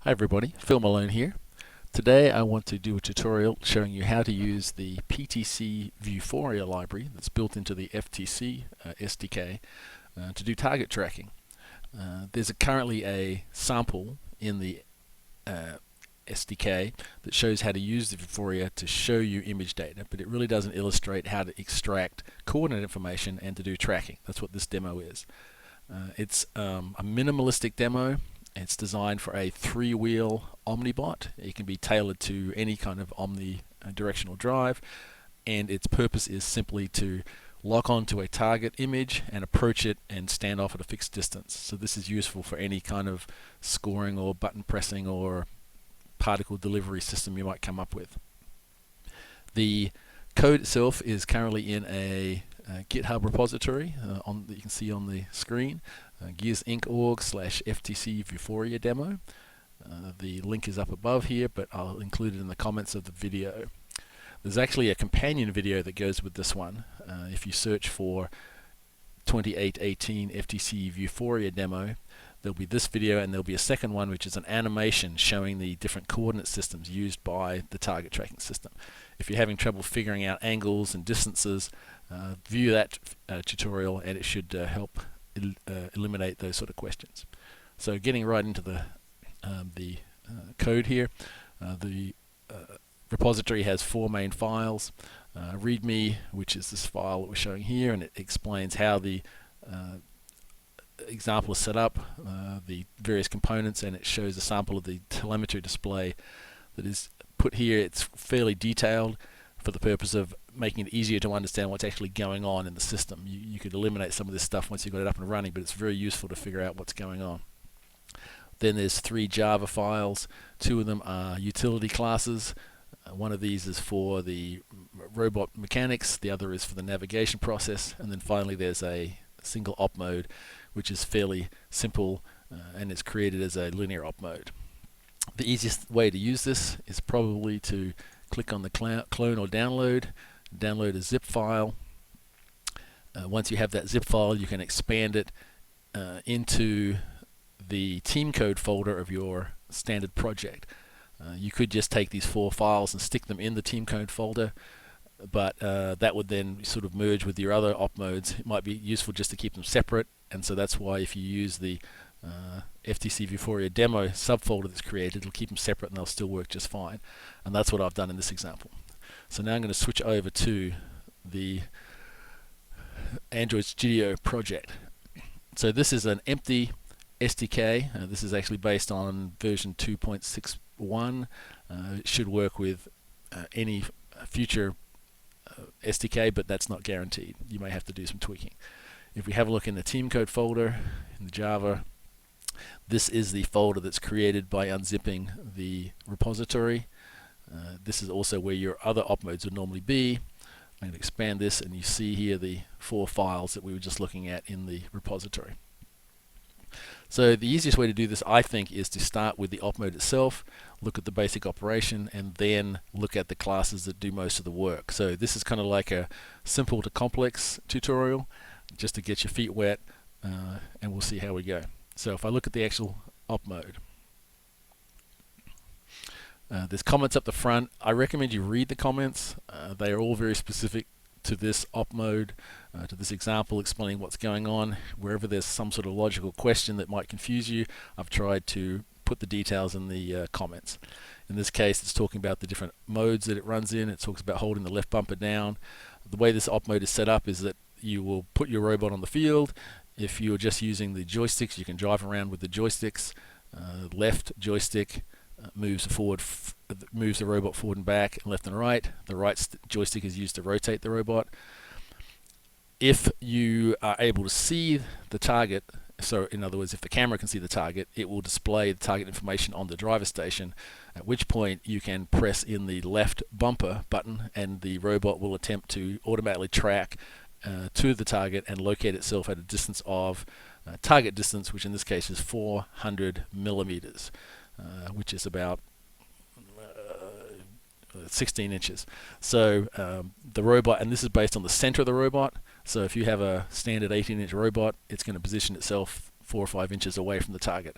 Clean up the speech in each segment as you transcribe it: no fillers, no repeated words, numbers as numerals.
Hi everybody, Phil Malone here. Today I want to do a tutorial showing you how to use the PTC Vuforia library that's built into the FTC SDK to do target tracking. There's currently a sample in the SDK that shows how to use the Vuforia to show you image data, but it really doesn't illustrate how to extract coordinate information and to do tracking. That's what this demo is. It's a minimalistic demo. It's designed for a three-wheel omnibot. It can be tailored to any kind of omnidirectional drive, and its purpose is simply to lock onto a target image and approach it and stand off at a fixed distance. So this is useful for any kind of scoring or button pressing or particle delivery system you might come up with. The code itself is currently in a GitHub repository that you can see on the screen. gearsinc.org/FTCVuforiaDemo. The link is up above here, but I'll include it in the comments of the video. There's actually a companion video that goes with this one. If you search for 2818 FTC Vuforia demo, there'll be this video, and there'll be a second one which is an animation showing the different coordinate systems used by the target tracking system. If you're having trouble figuring out angles and distances, view that tutorial, and it should help eliminate those sort of questions. So getting right into the code here, the repository has four main files. README, which is this file that we're showing here, and it explains how the example is set up, the various components, and it shows a sample of the telemetry display that is put here. It's fairly detailed for the purpose of making it easier to understand what's actually going on in the system. You could eliminate some of this stuff once you've got it up and running, but it's very useful to figure out what's going on. Then there's 3 Java files. 2 of them are utility classes. One of these is for the robot mechanics, the other is for the navigation process, and then finally there's a single OpMode, which is fairly simple and is created as a linear OpMode. The easiest way to use this is probably to click on the clone or download a zip file. Once you have that zip file, you can expand it into the team code folder of your standard project. You could just take these 4 files and stick them in the team code folder, but that would then sort of merge with your other op modes. It might be useful just to keep them separate, and so that's why if you use the FTC Vuforia demo subfolder that's created, it'll keep them separate and they'll still work just fine. And that's what I've done in this example. So now I'm going to switch over to the Android Studio project. So this is an empty SDK. This is actually based on version 2.61. It should work with any future SDK, but that's not guaranteed. You may have to do some tweaking. If we have a look in the team code folder in the Java, this is the folder that's created by unzipping the repository. This is also where your other op modes would normally be. I'm going to expand this, and you see here the 4 files that we were just looking at in the repository. So the easiest way to do this, I think, is to start with the op mode itself, look at the basic operation, and then look at the classes that do most of the work. So this is kind of like a simple to complex tutorial, just to get your feet wet, and we'll see how we go. So if I look at the actual op mode, there's comments up the front. I recommend you read the comments. They are all very specific to this op mode, to this example, explaining what's going on. Wherever there's some sort of logical question that might confuse you, I've tried to put the details in the comments. In this case, it's talking about the different modes that it runs in. It talks about holding the left bumper down. The way this op mode is set up is that you will put your robot on the field. If you're just using the joysticks, you can drive around with the joysticks. Left joystick moves the robot forward and back, and left and right. The right joystick is used to rotate the robot. If you are able to see the target, so in other words, if the camera can see the target, it will display the target information on the driver station, at which point you can press in the left bumper button and the robot will attempt to automatically track to the target and locate itself at a distance of target distance, which in this case is 400 millimeters, which is about 16 inches. So the robot, and this is based on the center of the robot, so if you have a standard 18-inch robot, it's going to position itself 4 or 5 inches away from the target.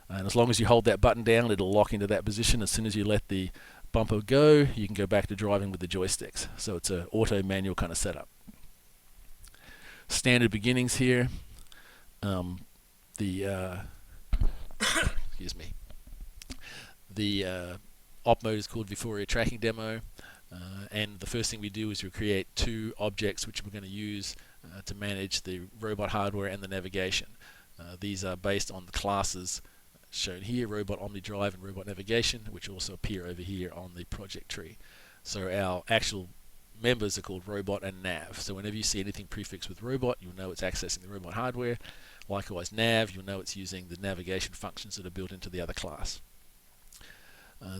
And as long as you hold that button down, it'll lock into that position. As soon as you let the bumper go, you can go back to driving with the joysticks. So it's an auto manual kind of setup. Standard beginnings here. Excuse me. The OpMode is called Vuforia Tracking Demo, and the first thing we do is we create two objects which we're going to use to manage the robot hardware and the navigation. These are based on the classes shown here, Robot OmniDrive and Robot Navigation, which also appear over here on the project tree. So our actual members are called Robot and Nav. So whenever you see anything prefixed with Robot, you'll know it's accessing the robot hardware. Likewise, Nav, you'll know it's using the navigation functions that are built into the other class.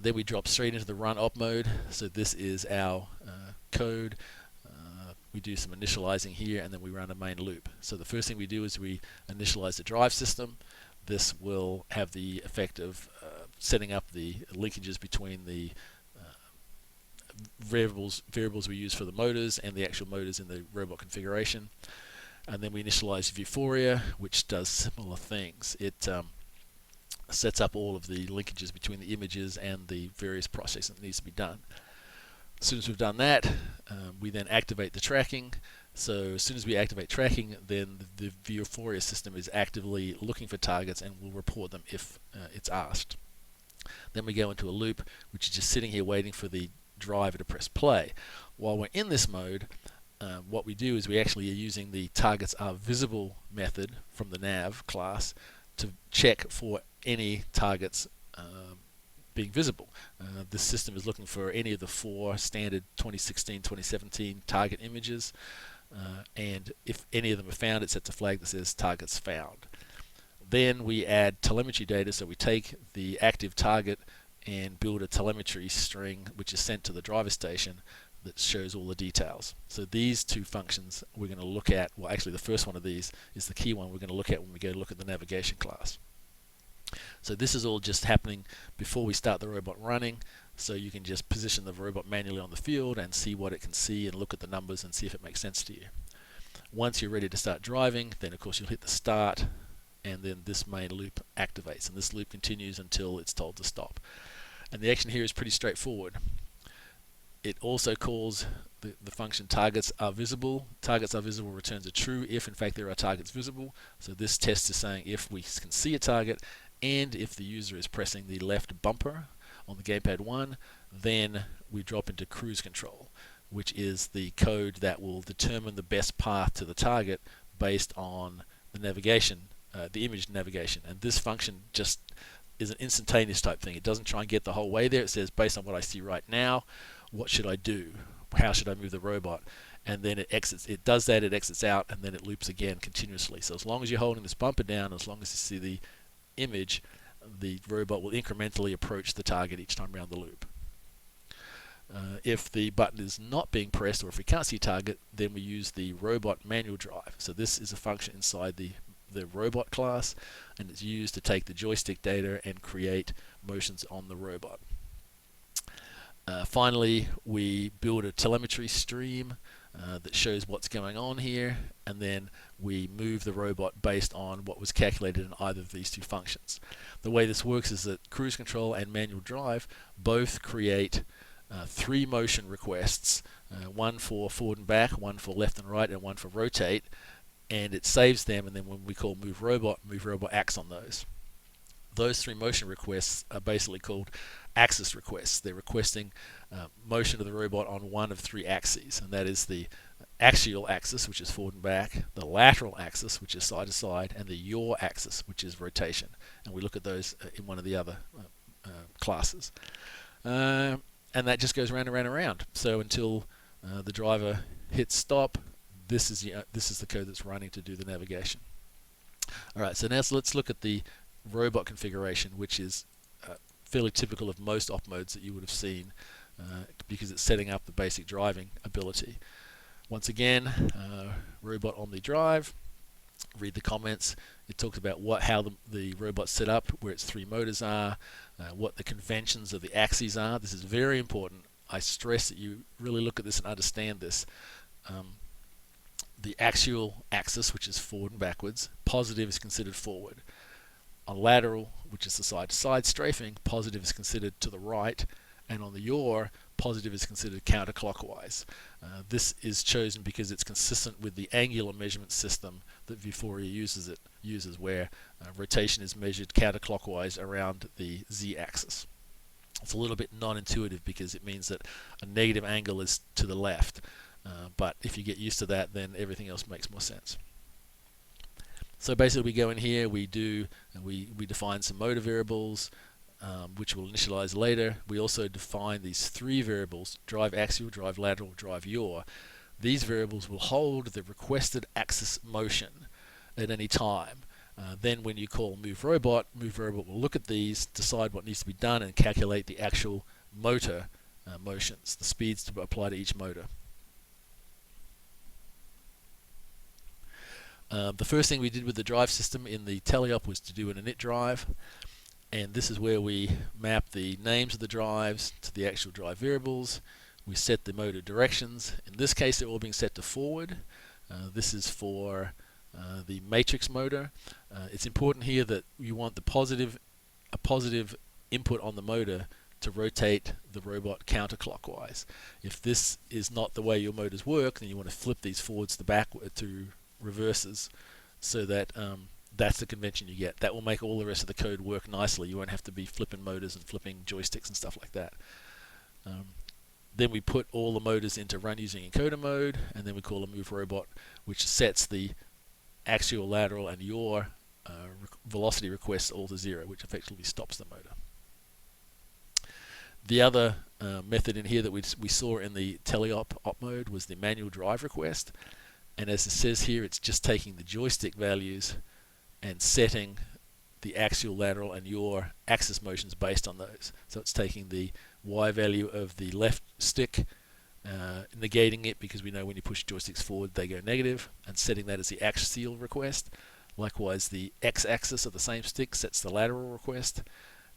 Then we drop straight into the run op mode. So this is our code. We do some initializing here, and then we run a main loop. So the first thing we do is we initialize the drive system. This will have the effect of setting up the linkages between the variables we use for the motors and the actual motors in the robot configuration. And then we initialize Vuforia, which does similar things. It sets up all of the linkages between the images and the various processing that needs to be done. As soon as we've done that, we then activate the tracking. So as soon as we activate tracking, then the Vuforia system is actively looking for targets and will report them if it's asked. Then we go into a loop, which is just sitting here waiting for the driver to press play. While we're in this mode, what we do is we actually are using the targets are visible method from the nav class to check for any targets being visible. This system is looking for any of the 4 standard 2016-2017 target images, and if any of them are found, it sets a flag that says targets found. Then we add telemetry data, so we take the active target and build a telemetry string which is sent to the driver station that shows all the details. So these two functions we're going to look at, well actually the first one of these is the key one we're going to look at when we go look at the navigation class. So this is all just happening before we start the robot running, so you can just position the robot manually on the field and see what it can see and look at the numbers and see if it makes sense to you. Once you're ready to start driving, then of course you'll hit the start, and then this main loop activates, and this loop continues until it's told to stop. And the action here is pretty straightforward. It also calls the function targets are visible. Targets are visible returns a true if in fact there are targets visible. So this test is saying if we can see a target and if the user is pressing the left bumper on the gamepad 1, then we drop into cruise control, which is the code that will determine the best path to the target based on the navigation, the image navigation. And this function just is an instantaneous type thing. It doesn't try and get the whole way there. It says, based on what I see right now, what should I do? How should I move the robot? And then it exits. It does that, it exits out, and then it loops again continuously. So as long as you're holding this bumper down, as long as you see the image, the robot will incrementally approach the target each time around the loop. If the button is not being pressed, or if we can't see target, then we use the robot manual drive. So this is a function inside the robot class, and it's used to take the joystick data and create motions on the robot. Finally, we build a telemetry stream that shows what's going on here, and then we move the robot based on what was calculated in either of these two functions. The way this works is that cruise control and manual drive both create 3 motion requests, one for forward and back, one for left and right, and one for rotate, and it saves them, and then when we call move robot acts on those. Those 3 motion requests are basically called axis requests. They're requesting motion of the robot on one of 3 axes, and that is the axial axis, which is forward and back, the lateral axis, which is side to side, and the yaw axis, which is rotation. And we look at those in one of the other classes. And that just goes round and round and round. So until the driver hits stop, this is the code that's running to do the navigation. All right, so now let's look at the robot configuration, which is fairly typical of most op modes that you would have seen, because it's setting up the basic driving ability. Once again, robot OmniDrive. Read the comments. It talks about how the robot's set up, where its 3 motors are, what the conventions of the axes are. This is very important. I stress that you really look at this and understand this. The axial axis, which is forward and backwards, positive is considered forward. On lateral, which is the side-to-side strafing, positive is considered to the right, and on the yaw, positive is considered counterclockwise. This is chosen because it's consistent with the angular measurement system that Vuforia uses where rotation is measured counterclockwise around the z-axis. It's a little bit non-intuitive because it means that a negative angle is to the left, but if you get used to that, then everything else makes more sense. So basically we go in here, we define some motor variables, which we'll initialize later. We also define these three variables: drive axial, drive lateral, drive yaw. These variables will hold the requested axis motion at any time. Then when you call moveRobot will look at these, decide what needs to be done, and calculate the actual motor motions, the speeds to apply to each motor. The first thing we did with the drive system in the teleop was to do an init drive, and this is where we map the names of the drives to the actual drive variables. We set the motor directions. In this case, they're all being set to forward. This is for the matrix motor. It's important here that you want a positive input on the motor to rotate the robot counterclockwise. If this is not the way your motors work, then you want to flip these forwards to backward to reverses, so that that's the convention you get. That will make all the rest of the code work nicely. You won't have to be flipping motors and flipping joysticks and stuff like that. Then we put all the motors into run using encoder mode, and then we call a moveRobot, which sets the axial, lateral, and yaw velocity requests all to 0, which effectively stops the motor. The other method in here that we saw in the teleop OpMode was the manual drive request. And as it says here, it's just taking the joystick values and setting the axial, lateral, and yaw axis motions based on those. So it's taking the Y value of the left stick, negating it because we know when you push joysticks forward they go negative, and setting that as the axial request. Likewise, the X-axis of the same stick sets the lateral request,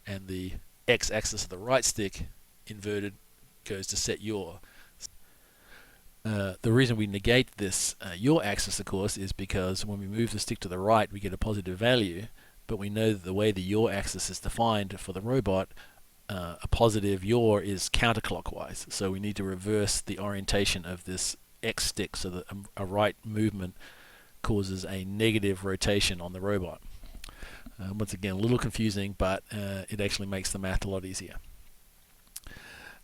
and the X-axis of the right stick, inverted, goes to set yaw. The reason we negate this yaw axis, of course, is because when we move the stick to the right, we get a positive value, but we know that the way the yaw axis is defined for the robot, a positive yaw is counterclockwise. So we need to reverse the orientation of this X stick so that a right movement causes a negative rotation on the robot. Once again, a little confusing, but it actually makes the math a lot easier.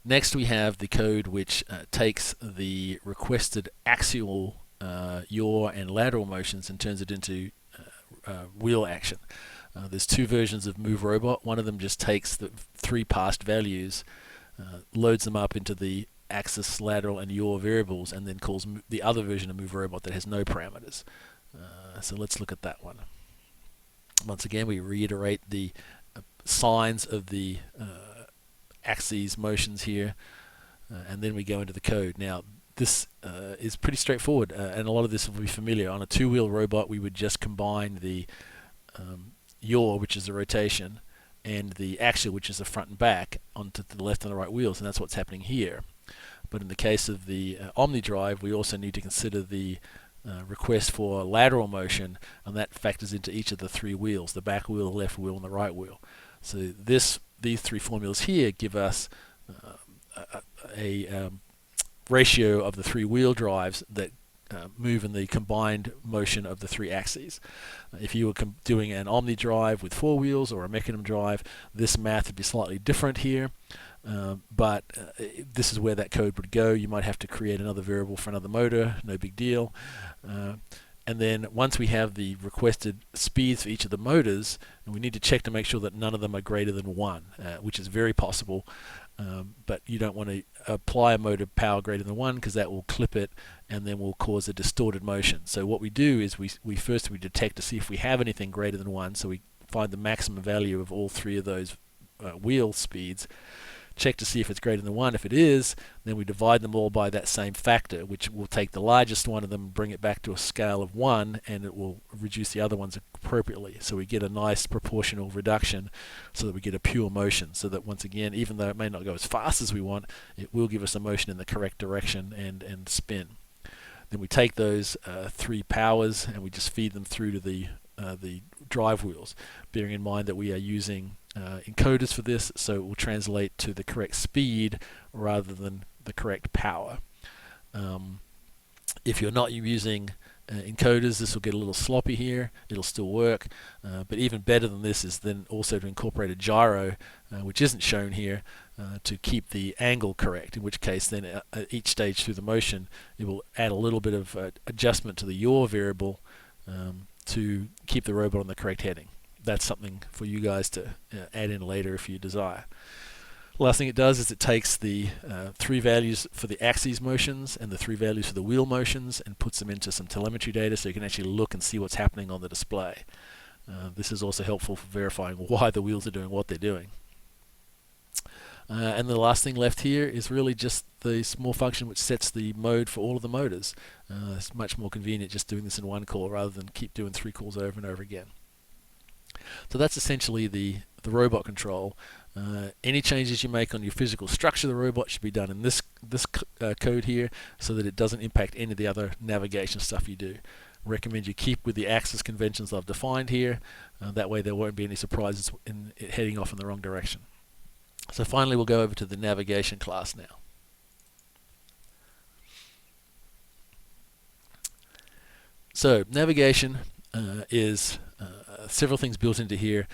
Next we have the code which takes the requested axial yaw and lateral motions and turns it into wheel action. There's two versions of moveRobot. One of them just takes the three past values, loads them up into the axis, lateral, and yaw variables, and then calls the other version of moveRobot that has no parameters. So let's look at that one. Once again, we reiterate the signs of the axes motions here, and then we go into the code. Now this is pretty straightforward, and a lot of this will be familiar. On a two-wheel robot, we would just combine the yaw, which is the rotation, and the axial, which is the front and back, onto the left and the right wheels, and that's what's happening here. But in the case of the Omni drive, we also need to consider the request for lateral motion, and that factors into each of the three wheels: the back wheel, the left wheel, and the right wheel. So these three formulas here give us a ratio of the three wheel drives that move in the combined motion of the three axes. If you were doing an Omni drive with 4 wheels or a Mechanism drive, this math would be slightly different here, but this is where that code would go. You might have to create another variable for another motor, no big deal. And then once we have the requested speeds for each of the motors, and we need to check to make sure that none of them are greater than 1, which is very possible, but you don't want to apply a motor power greater than 1 because that will clip it and then will cause a distorted motion. So what we do is we first detect to see if we have anything greater than 1, so we find the maximum value of all three of those wheel speeds, check to see if it's greater than 1. If it is, then we divide them all by that same factor, which will take the largest one of them and bring it back to a scale of 1, and it will reduce the other ones appropriately. So we get a nice proportional reduction so that we get a pure motion, so that once again, even though it may not go as fast as we want, it will give us a motion in the correct direction and spin. Then we take those three powers and we just feed them through to the drive wheels, bearing in mind that we are using encoders for this, so it will translate to the correct speed rather than the correct power. If you're not using encoders, this will get a little sloppy here. It'll still work, but even better than this is then also to incorporate a gyro, which isn't shown here, to keep the angle correct, in which case then at each stage through the motion it will add a little bit of adjustment to the yaw variable to keep the robot on the correct heading. That's something for you guys to add in later if you desire. Last thing it does is it takes the 3 values for the axis motions and the 3 values for the wheel motions and puts them into some telemetry data so you can actually look and see what's happening on the display. This is also helpful for verifying why the wheels are doing what they're doing. And the last thing left here is really just the small function which sets the mode for all of the motors. It's much more convenient just doing this in one call rather than keep doing 3 calls over and over again. So that's essentially the robot control. Any changes you make on your physical structure of the robot should be done in this code here so that it doesn't impact any of the other navigation stuff you do. Recommend you keep with the axis conventions I've defined here. That way there won't be any surprises in it heading off in the wrong direction. So finally we'll go over to the navigation class now. So navigation is several things built into here.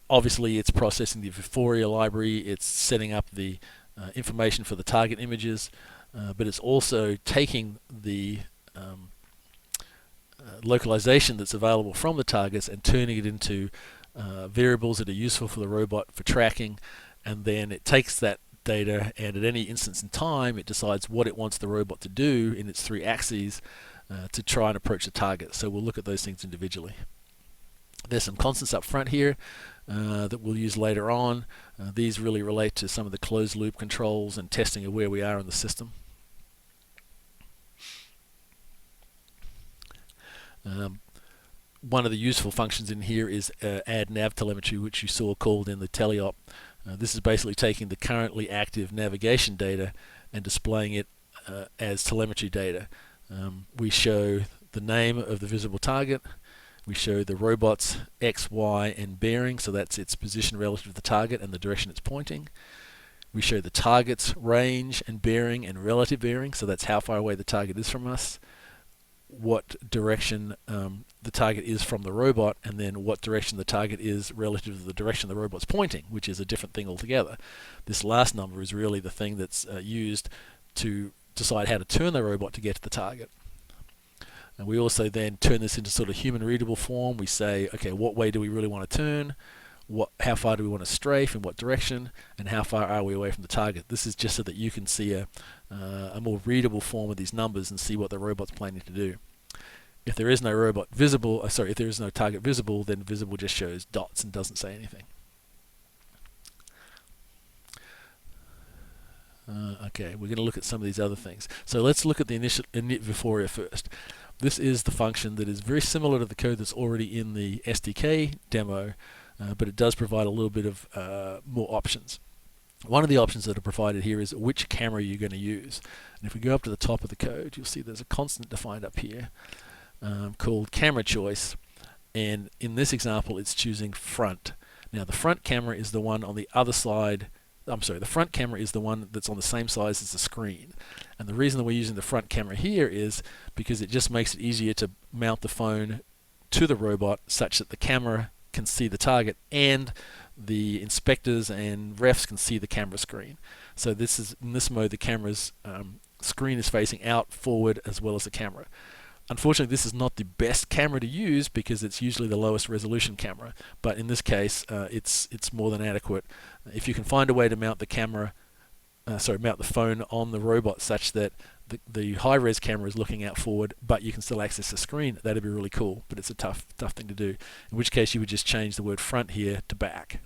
Obviously it's processing the Vuforia library, it's setting up the information for the target images, but it's also taking the localization that's available from the targets and turning it into variables that are useful for the robot for tracking, and then it takes that data and at any instance in time it decides what it wants the robot to do in its 3 axes to try and approach the target. So we'll look at those things individually. There's some constants up front here that we'll use later on. These really relate to some of the closed loop controls and testing of where we are in the system. One of the useful functions in here is add nav telemetry, which you saw called in the teleop. This is basically taking the currently active navigation data and displaying it as telemetry data. We show the name of the visible target. We show the robot's X, Y, and bearing, so that's its position relative to the target and the direction it's pointing. We show the target's range and bearing and relative bearing, so that's how far away the target is from us, what direction the target is from the robot, and then what direction the target is relative to the direction the robot's pointing, which is a different thing altogether. This last number is really the thing that's used to decide how to turn the robot to get to the target. And we also then turn this into sort of human readable form. We say, okay, what way do we really want to turn? How far do we want to strafe, in what direction, and how far are we away from the target? This is just so that you can see a more readable form of these numbers and see what the robot's planning to do. If there is no robot visible, if there is no target visible, then visible just shows dots and doesn't say anything. Okay, we're going to look at some of these other things. So let's look at the Init Vuforia first. This is the function that is very similar to the code that's already in the SDK demo, but it does provide a little bit of more options. One of the options that are provided here is which camera you're going to use. And if we go up to the top of the code, you'll see there's a constant defined up here called camera choice. And in this example, it's choosing front. Now, the front camera is the one on the other side. The front camera is the one that's on the same size as the screen. And the reason that we're using the front camera here is because it just makes it easier to mount the phone to the robot such that the camera can see the target and the inspectors and refs can see the camera screen. So this is, in this mode, the camera's screen is facing out, forward, as well as the camera. Unfortunately, this is not the best camera to use because it's usually the lowest resolution camera, but in this case it's more than adequate. If you can find a way to mount the camera, mount the phone on the robot such that the high-res camera is looking out forward, but you can still access the screen, that'd be really cool, but it's a tough thing to do. In which case you would just change the word front here to back,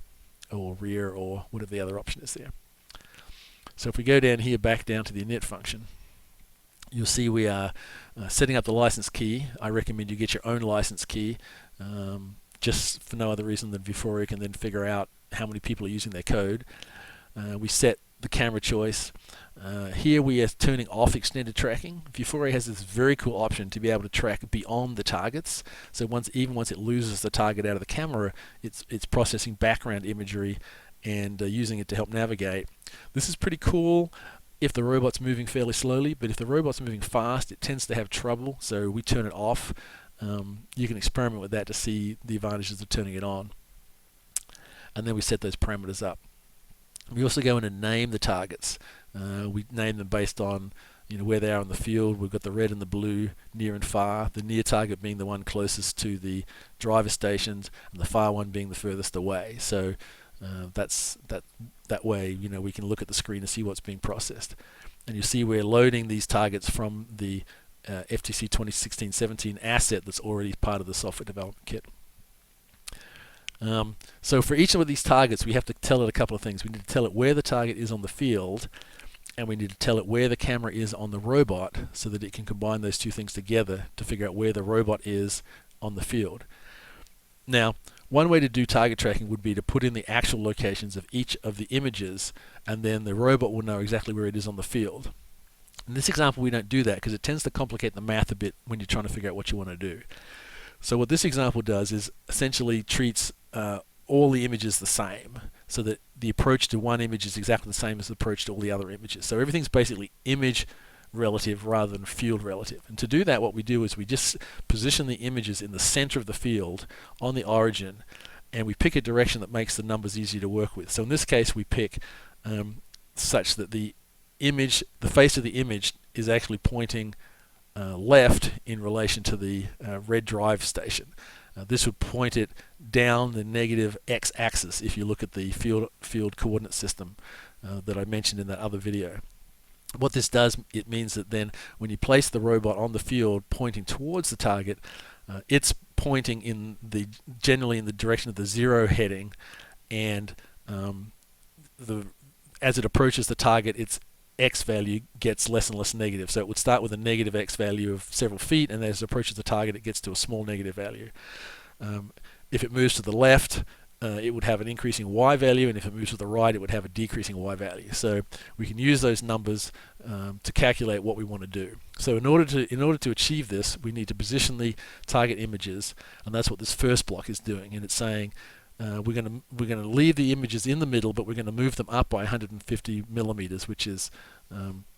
or rear, or whatever the other option is there. So if we go down here, back down to the init function, you'll see we are setting up the license key. I recommend you get your own license key, just for no other reason than Vuforia can then figure out how many people are using their code. We set the camera choice. Here we are turning off extended tracking. Vuforia has this very cool option to be able to track beyond the targets. So even once it loses the target out of the camera, it's processing background imagery and using it to help navigate. This is pretty cool if the robot's moving fairly slowly, but if the robot's moving fast, it tends to have trouble, so we turn it off. You can experiment with that to see the advantages of turning it on. And then we set those parameters up. We also go in and name the targets. We name them based on where they are in the field. We've got the red and the blue, near and far. The near target being the one closest to the driver stations, and the far one being the furthest away. So that way, we can look at the screen and see what's being processed. And you see we're loading these targets from the FTC 2016-17 asset that's already part of the software development kit. So for each of these targets, we have to tell it a couple of things. We need to tell it where the target is on the field, and we need to tell it where the camera is on the robot, so that it can combine those two things together to figure out where the robot is on the field. Now, one way to do target tracking would be to put in the actual locations of each of the images, and then the robot will know exactly where it is on the field. In this example, we don't do that because it tends to complicate the math a bit when you're trying to figure out what you want to do. So what this example does is essentially treats all the images the same, so that the approach to one image is exactly the same as the approach to all the other images. So everything's basically image relative rather than field relative. And to do that, what we do is we just position the images in the center of the field on the origin, and we pick a direction that makes the numbers easy to work with. So in this case, we pick such that the face of the image is actually pointing left in relation to the red drive station. This would point it down the negative x-axis if you look at the field coordinate system that I mentioned in that other video. What this does, it means that then when you place the robot on the field pointing towards the target, it's pointing generally in the direction of the 0 heading, and as it approaches the target, its x value gets less and less negative. So it would start with a negative x value of several feet, and as it approaches the target, it gets to a small negative value. If it moves to the left, it would have an increasing y value, and if it moves to the right, it would have a decreasing y value. So we can use those numbers to calculate what we want to do. So in order to achieve this, we need to position the target images, and that's what this first block is doing. And it's saying we're going to leave the images in the middle, but we're going to move them up by 150 millimeters, which is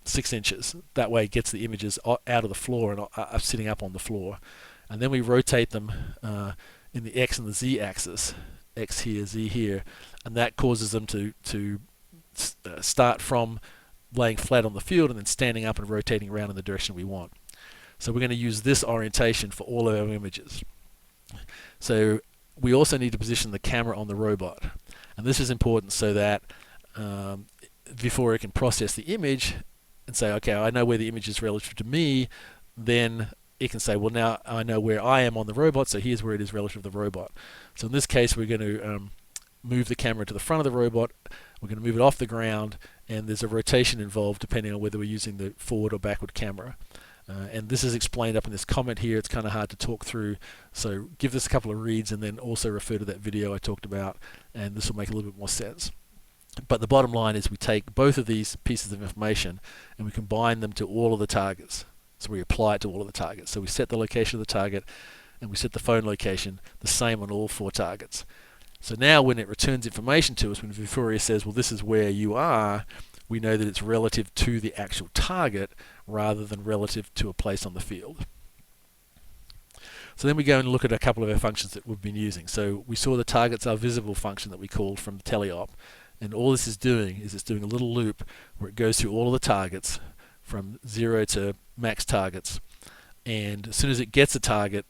6 inches. That way, it gets the images out of the floor and sitting up on the floor. And then we rotate them in the x and the z axis. X here, Z here, and that causes them to start from laying flat on the field and then standing up and rotating around in the direction we want. So we're going to use this orientation for all of our images. So we also need to position the camera on the robot, and this is important so that Vuforia can process the image and say, okay, I know where the image is relative to me. Then it can say, well, now I know where I am on the robot, so here's where it is relative to the robot. So in this case, we're going to move the camera to the front of the robot, we're going to move it off the ground, and there's a rotation involved depending on whether we're using the forward or backward camera. And this is explained up in this comment here. It's kind of hard to talk through, so give this a couple of reads and then also refer to that video I talked about, and this will make a little bit more sense. But the bottom line is we take both of these pieces of information and we combine them to all of the targets. So we apply it to all of the targets. So we set the location of the target and we set the phone location the same on all 4 targets. So now when it returns information to us, when Vuforia says, well, this is where you are, we know that it's relative to the actual target rather than relative to a place on the field. So then we go and look at a couple of our functions that we've been using. So we saw the targets are visible function that we called from teleop. And all this is doing is it's doing a little loop where it goes through all of the targets from 0 to max targets, and as soon as it gets a target,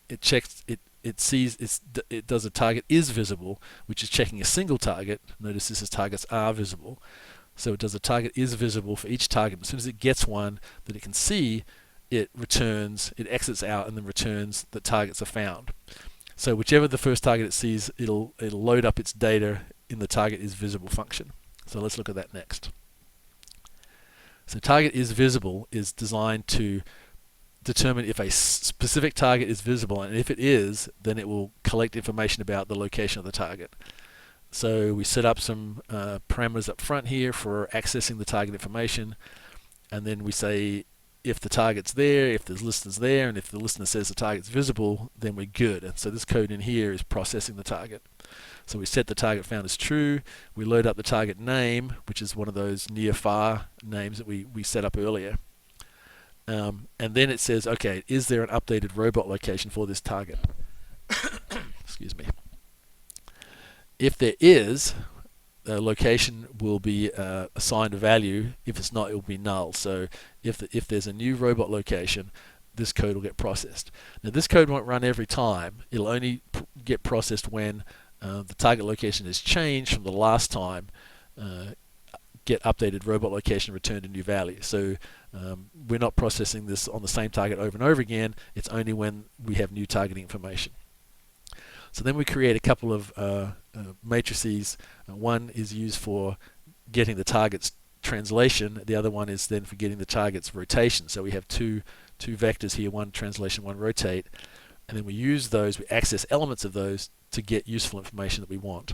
it checks it sees it does a target is visible, which is checking a single target. Notice this is targets are visible, so it does a target is visible for each target. As soon as it gets one that it can see, it exits out and then returns that targets are found. So whichever the first target it sees, it'll load up its data in the target is visible function. So let's look at that next. So target is visible is designed to determine if a specific target is visible, and if it is, then it will collect information about the location of the target. So we set up some parameters up front here for accessing the target information, and then we say if the target's there, if the listener's there, and if the listener says the target's visible, then we're good. And so this code in here is processing the target. So we set the target found as true, we load up the target name, which is one of those near-far names that we set up earlier. And then it says, okay, is there an updated robot location for this target? Excuse me. If there is, the location will be assigned a value. If it's not, it will be null. So if there's a new robot location, this code will get processed. Now this code won't run every time. It'll only get processed when the target location is changed from the last time. Get updated robot location, returned a new value. So we're not processing this on the same target over and over again. It's only when we have new targeting information. So then we create a couple of matrices. One is used for getting the target's translation. The other one is then for getting the target's rotation. So we have two vectors here, one translation, one rotate. And then we use those, we access elements of those to get useful information that we want.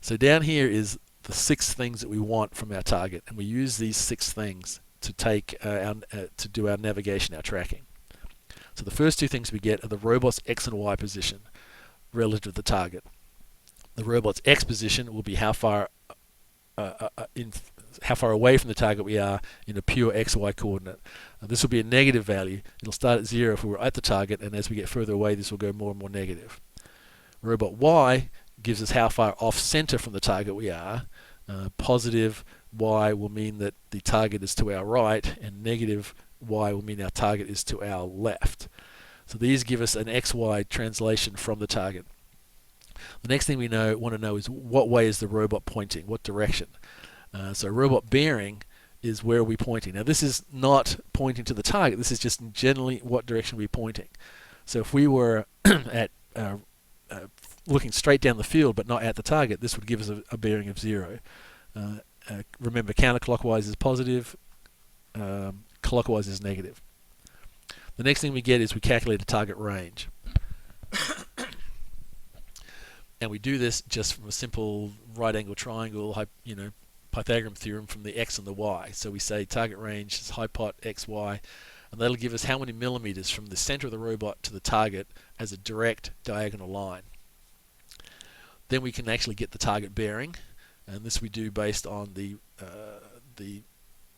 So down here is the 6 things that we want from our target, and we use these 6 things to take to do our navigation, our tracking. So the first 2 things we get are the robot's X and Y position relative to the target. The robot's X position will be how far away from the target we are in a pure XY coordinate. This will be a negative value. It'll start at 0 if we were at the target, and as we get further away, this will go more and more negative. Robot Y gives us how far off center from the target we are. Positive Y will mean that the target is to our right, and negative Y will mean our target is to our left. So these give us an XY translation from the target. The next thing we want to know is what way is the robot pointing, what direction. So robot bearing is where are we pointing. Now this is not pointing to the target, this is just generally what direction we're pointing. So if we were at looking straight down the field but not at the target, this would give us a bearing of 0. Remember, counterclockwise is positive, clockwise is negative. The next thing we get is we calculate a target range. And we do this just from a simple right angle triangle, Pythagorean theorem from the X and the Y. So we say target range is hypot XY, and that'll give us how many millimeters from the center of the robot to the target as a direct diagonal line. Then we can actually get the target bearing, and this we do based on the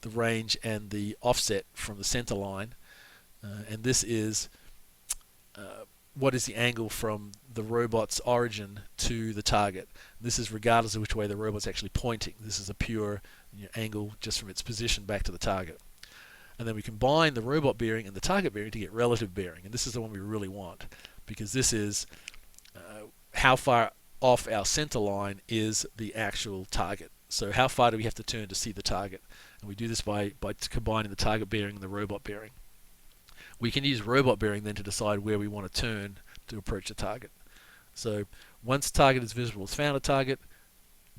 range and the offset from the center line. And this is what is the angle from the robot's origin to the target. This is regardless of which way the robot's actually pointing. This is a pure angle just from its position back to the target. And then we combine the robot bearing and the target bearing to get relative bearing. And this is the one we really want, because this is how far off our center line is the actual target. So how far do we have to turn to see the target? And we do this by combining the target bearing and the robot bearing. We can use robot bearing then to decide where we want to turn to approach the target. So once target is visible as found a target,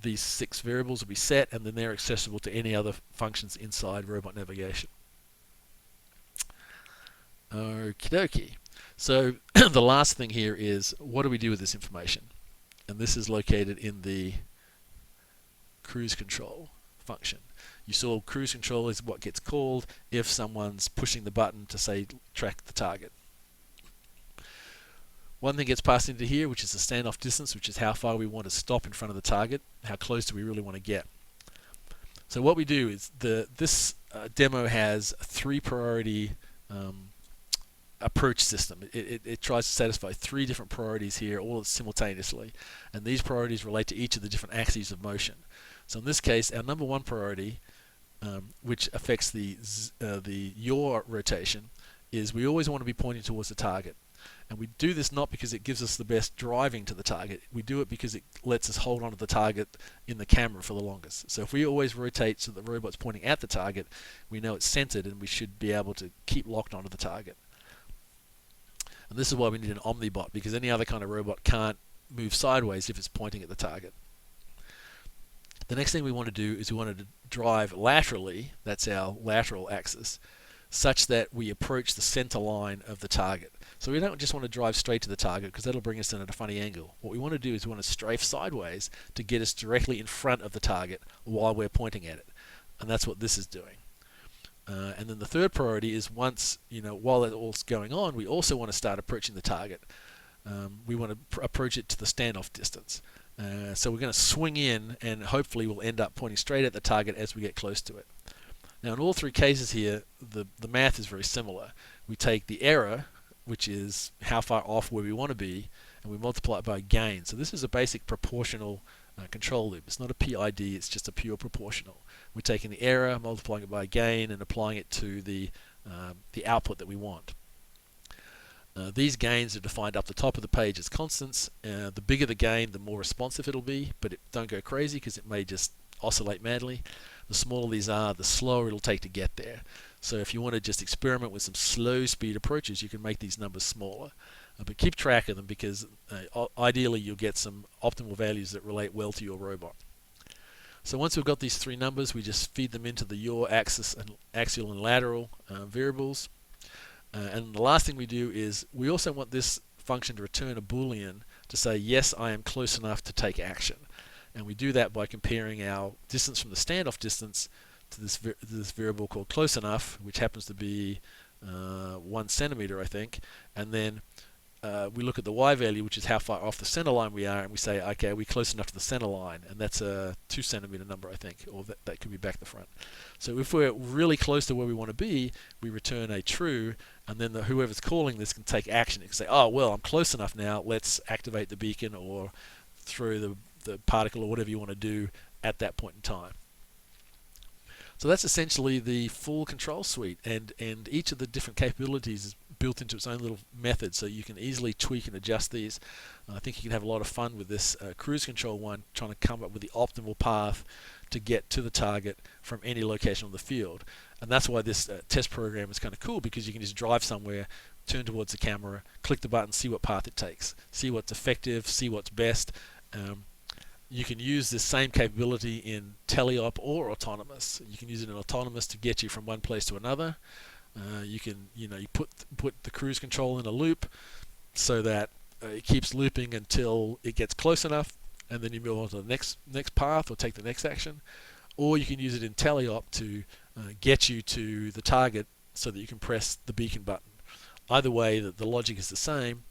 these 6 variables will be set, and then they're accessible to any other functions inside robot navigation. Okie dokie. So the last thing here is, what do we do with this information? And this is located in the cruise control function. You saw cruise control is what gets called if someone's pushing the button to say track the target. One thing gets passed into here, which is the standoff distance, which is how far we want to stop in front of the target, how close do we really want to get. So what we do is this demo has a 3 priority approach system. It tries to satisfy 3 different priorities here all simultaneously, and these priorities relate to each of the different axes of motion. So in this case, our number 1 priority, which affects the yaw rotation, is we always want to be pointing towards the target. And we do this not because it gives us the best driving to the target. We do it because it lets us hold on to the target in the camera for the longest. So if we always rotate so the robot's pointing at the target, we know it's centered and we should be able to keep locked onto the target. And this is why we need an omnibot, because any other kind of robot can't move sideways if it's pointing at the target. The next thing we want to do is we want to drive laterally. That's our lateral axis. such that we approach the center line of the target. So we don't just want to drive straight to the target because that'll bring us in at a funny angle. What we want to do is we want to strafe sideways to get us directly in front of the target while we're pointing at it. And that's what this is doing. And then the third priority is once, while that all's going on, we also want to start approaching the target. We want to approach it to the standoff distance. So we're going to swing in and hopefully we'll end up pointing straight at the target as we get close to it. Now in all three cases here, the math is very similar. We take the error, which is how far off where we want to be, and we multiply it by gain. So this is a basic proportional control loop. It's not a PID, it's just a pure proportional. We're taking the error, multiplying it by gain, and applying it to the output that we want. These gains are defined up the top of the page as constants. The bigger the gain, the more responsive it'll be, but don't go crazy because it may just oscillate madly. The smaller these are, the slower it'll take to get there. So if you want to just experiment with some slow speed approaches, you can make these numbers smaller. But keep track of them because ideally you'll get some optimal values that relate well to your robot. So once we've got these three numbers, we just feed them into the yaw axis and axial and lateral variables. And the last thing we do is we also want this function to return a Boolean to say, yes, I am close enough to take action. And we do that by comparing our distance from the standoff distance to this variable called close enough, which happens to be 1 centimeter, I think. And then we look at the y value, which is how far off the center line we are, and we say, okay, are we close enough to the center line? And that's a 2 centimeter number, I think, or that could be back to front. So if we're really close to where we want to be, we return a true, and then whoever's calling this can take action. It can say, oh, well, I'm close enough now, let's activate the beacon or throw the particle or whatever you want to do at that point in time. So that's essentially the full control suite, and each of the different capabilities is built into its own little method, so you can easily tweak and adjust these. I think you can have a lot of fun with this cruise control one, trying to come up with the optimal path to get to the target from any location on the field. And that's why this test program is kind of cool, because you can just drive somewhere, turn towards the camera, click the button, see what path it takes, see what's effective, see what's best. You can use this same capability in teleop or autonomous. You can use it in autonomous to get you from one place to another. You can, you put the cruise control in a loop so that it keeps looping until it gets close enough, and then you move on to the next path or take the next action. Or you can use it in teleop to get you to the target so that you can press the beacon button. Either way, the logic is the same.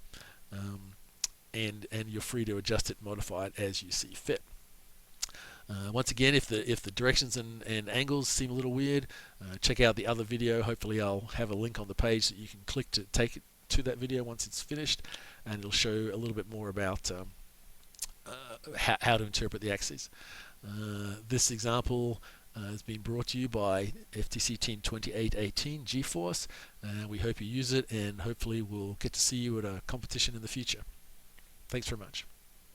And you're free to adjust it and modify it as you see fit. Once again, if the directions and angles seem a little weird, check out the other video. Hopefully I'll have a link on the page that you can click to take it to that video once it's finished, and it'll show a little bit more about how to interpret the axes. This example has been brought to you by FTC Team 2818 GeForce, and we hope you use it, and hopefully we'll get to see you at a competition in the future. Thanks very much.